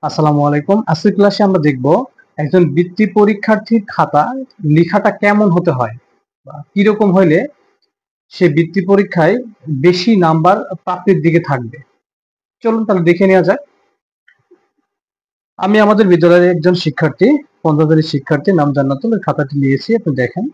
আসসালামু আলাইকুম। আজকের ক্লাসে আমরা দেখব একজন বৃত্তি পরীক্ষার্থীর খাতা লেখাটা কেমন হতে হয় বা কিরকম হইলে সে বৃত্তি পরীক্ষায় বেশি নাম্বার প্রাপ্তির দিকে থাকবে। চলুন তাহলে দেখে নেওয়া যাক। আমি আমাদের বিদ্যালয়ের একজন শিক্ষার্থী, 15 শ্রেণীর শিক্ষার্থী, নাম জান্নাতুল। ওই খাতাটি নিয়েছি, আপনি দেখেন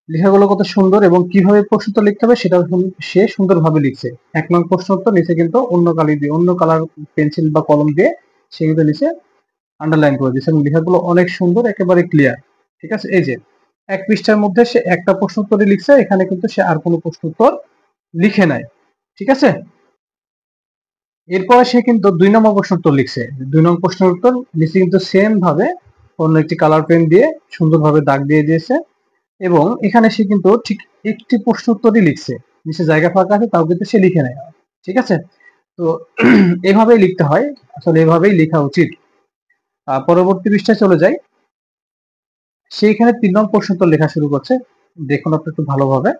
লেখাগুলো কত সুন্দর এবং কিভাবে প্রশ্নটা লিখতে হবে সেটাও সে সুন্দরভাবে লিখছে। 1 নং প্রশ্ন উত্তর নিচে কিন্তু অন্য কালি দিয়ে, অন্য কালার পেন্সিল বা কলম দিয়ে সে কিন্তু নিচে আন্ডারলাইন করে দিয়েছে এবং লেখাগুলো অনেক সুন্দর, একেবারে ক্লিয়ার। ঠিক আছে, এই যে এক পৃষ্ঠার মধ্যে সে একটা প্রশ্ন উত্তরই লিখছে, এখানে কিন্তু সে আর কোনো প্রশ্ন উত্তর লিখে নাই। ঠিক আছে, এরপরে সে কিন্তু 2 নম্বর প্রশ্ন উত্তর লিখছে। 2 নং প্রশ্নের উত্তর নিচে কিন্তু সেম ভাবে অন্য একটি কালার পেন দিয়ে সুন্দরভাবে দাগ দিয়ে দিয়েছে এবং এখানে সে কিন্তু ঠিক একটি প্রশ্ন উত্তরই লিখছে, নিচে জায়গা ফাঁকা আছে তাও কিন্তু সে লিখে নেয়। ঠিক আছে, তো এভাবেই লিখতে হয়, আসলে এভাবেই লেখা উচিত। পরবর্তী পৃষ্ঠায় চলে যাই। সে এখানে 3 নং প্রশ্ন উত্তর লেখা শুরু করছে। দেখুন আপনি একটু ভালোভাবে।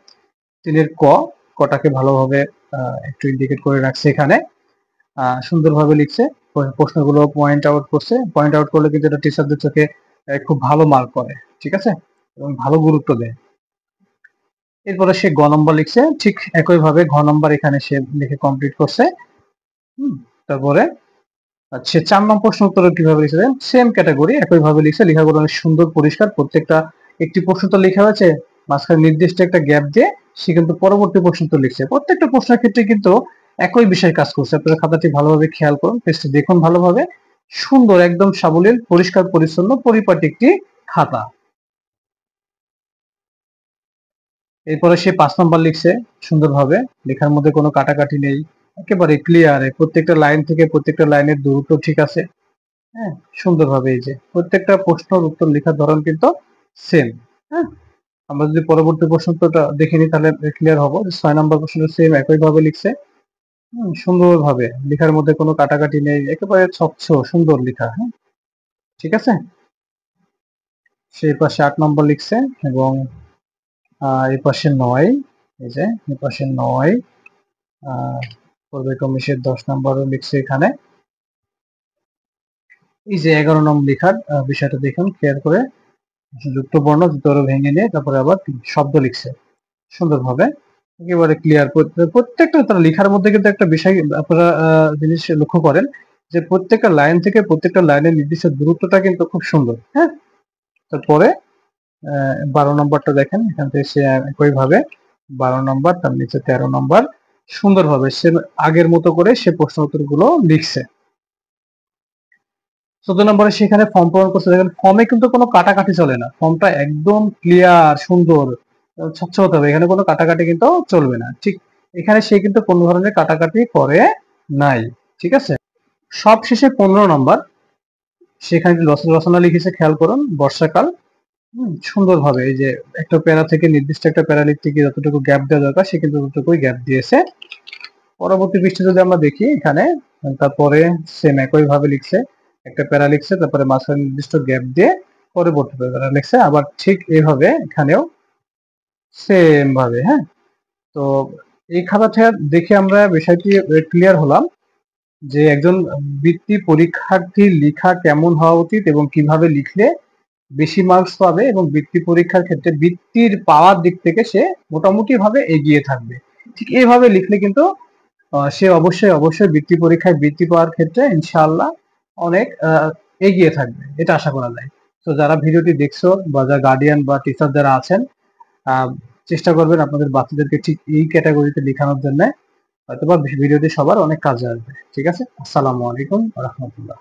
3 এর কটাকে ভালোভাবে একটু ইন্ডিকেট করে রাখছে এখানে। সুন্দরভাবে লিখছে। প্রশ্নগুলো পয়েন্ট আউট করছে। পয়েন্ট আউট করলে কিন্তু এটা টিচারদের চোখে খুব ভালো মার্ক করে। ঠিক আছে? এবং ভালো গুরুত্ব দেয়। এরপরে সে গ নম্বর লিখছে। ঠিক একইভাবে ঘ নম্বর এখানে সে লিখে কমপ্লিট করছে। তারপরে সে 4 নং প্রশ্ন উত্তর কিভাবে লিখেছে, সেম ক্যাটাগরি একইভাবে লিখছে। লেখাগুলো অনেক সুন্দর পরিষ্কার। প্রত্যেকটা একটি প্রশ্ন তো লেখা হয়েছে, মাঝখানে নির্দিষ্ট একটা গ্যাপ দিয়ে সে কিন্তু পরবর্তী প্রশ্ন উত্তর লিখছে। প্রত্যেকটা প্রশ্নের ক্ষেত্রে কিন্তু একই বিষয় কাজ করছে। আপনারা খাতাটি ভালোভাবে খেয়াল করুন, পেজটি দেখুন ভালোভাবে। সুন্দর, একদম সাবলীল, পরিষ্কার পরিচ্ছন্ন, পরিপাটি একটি খাতা। এরপরে সে 5 নম্বর লিখছে সুন্দরভাবে। লেখার মধ্যে কোনো কাটাকাটি নেই, একেবারে ক্লিয়ার। প্রত্যেকটা লাইন থেকে প্রত্যেকটা লাইনের দূরত্ব ঠিক আছে। হ্যাঁ, সুন্দরভাবে এই যে প্রত্যেকটা প্রশ্নের উত্তর লেখার ধরন কিন্তু সেম। হ্যাঁ, আমরা যদি পরবর্তী প্রশ্ন উত্তরটা দেখে নিই তাহলে ক্লিয়ার হবো। 6 নম্বর প্রশ্নটা সেম একইভাবে লিখছে। সুন্দরভাবে, লেখার মধ্যে কোনো কাটাকাটি নেই, একেবারে স্বচ্ছ সুন্দর লেখা। হ্যাঁ, ঠিক আছে। সেই পাশে 8 নম্বর লিখছে এবং এই পাশে 9, এই যে এই পাশে 9, পূর্বে কমিশনের 10 নম্বরও লিখছে এখানে। এই যে 11 নম্বর লেখার বিষয়টা দেখুন ক্লিয়ার করে। যুক্ত বর্ণ দুটো ভেঙে নিয়ে তারপরে আবার শব্দ লিখছে সুন্দরভাবে, একেবারে ক্লিয়ার। প্রত্যেকটা তার লেখার মধ্যে কিন্তু একটা বিষয় আপনারা জিনিস লক্ষ্য করেন যে প্রত্যেকটা লাইন থেকে প্রত্যেকটা লাইনের নির্দিষ্ট দূরত্বটা কিন্তু খুব সুন্দর। হ্যাঁ, তারপরে 12 নম্বরটা দেখেন, এখান থেকে সে একইভাবে 12 নম্বর, তার নিচে 13 নম্বর, সুন্দরভাবে সে আগের মতো করে সে প্রশ্ন উত্তরগুলো লিখছে। 14 নম্বরে সেখানে ফর্ম পূরণ করছে। দেখেন ফর্মে কিন্তু কোনো কাটাকাটি চলে না, ফর্মটা একদম ক্লিয়ার সুন্দর স্বচ্ছ হতে হবে, এখানে কোনো কাটাকাটি কিন্তু চলবে না। ঠিক এখানে সে কিন্তু কোনো ধরনের কাটাকাটি করে নাই। ঠিক আছে, সব শেষে 15 নম্বর সেখানে রচনা লিখেছে, খেয়াল করুন। বর্ষাকাল, সুন্দরভাবে এই যে একটা প্যারা থেকে নির্দিষ্ট একটা প্যারা লিখতে গিয়ে যতটুকু গ্যাপ দেওয়া দরকার সে কিন্তু ততটুকুই গ্যাপ দিয়েছে। পরবর্তী পৃষ্ঠে যদি আমরা দেখি এখানে, তারপরে সেম একই ভাবে লিখছে, একটা প্যারা লিখছে, তারপরে মাঝখানে নির্দিষ্ট গ্যাপ দিয়ে পরবর্তী প্যারা লিখছে, আবার ঠিক এইভাবে এখানেও সেম ভাবে। হ্যাঁ, তো এই খাতাটা দেখে আমরা বিষয়টি ক্লিয়ার হলাম যে একজন বৃত্তি পরীক্ষার্থীর লেখা কেমন হওয়া উচিত এবং কিভাবে লিখলে বেশি মার্কস পাবে এবং বৃত্তি পরীক্ষার ক্ষেত্রে বৃত্তির পাওয়ার দিক থেকে সে মোটামুটি ভাবে এগিয়ে থাকবে। ঠিক এইভাবে লিখলে কিন্তু সে অবশ্যই বৃত্তি পরীক্ষায় বৃত্তি পাওয়ার ক্ষেত্রে ইনশাআল্লাহ অনেক এগিয়ে থাকবে, এটা আশা করা যায়। তো যারা ভিডিওটি দেখছো বা যারা গার্ডিয়ান বা টিচার যারা আছেন, চেষ্টা করবেন আপনাদের বাচ্চাদেরকে ঠিক এই ক্যাটাগরিতে লেখানোর জন্য, হয়তোবা ভিডিওটি সবার অনেক কাজে আসবে। ঠিক আছে, আসসালামু আলাইকুম ওয়া রাহমাতুল্লাহ।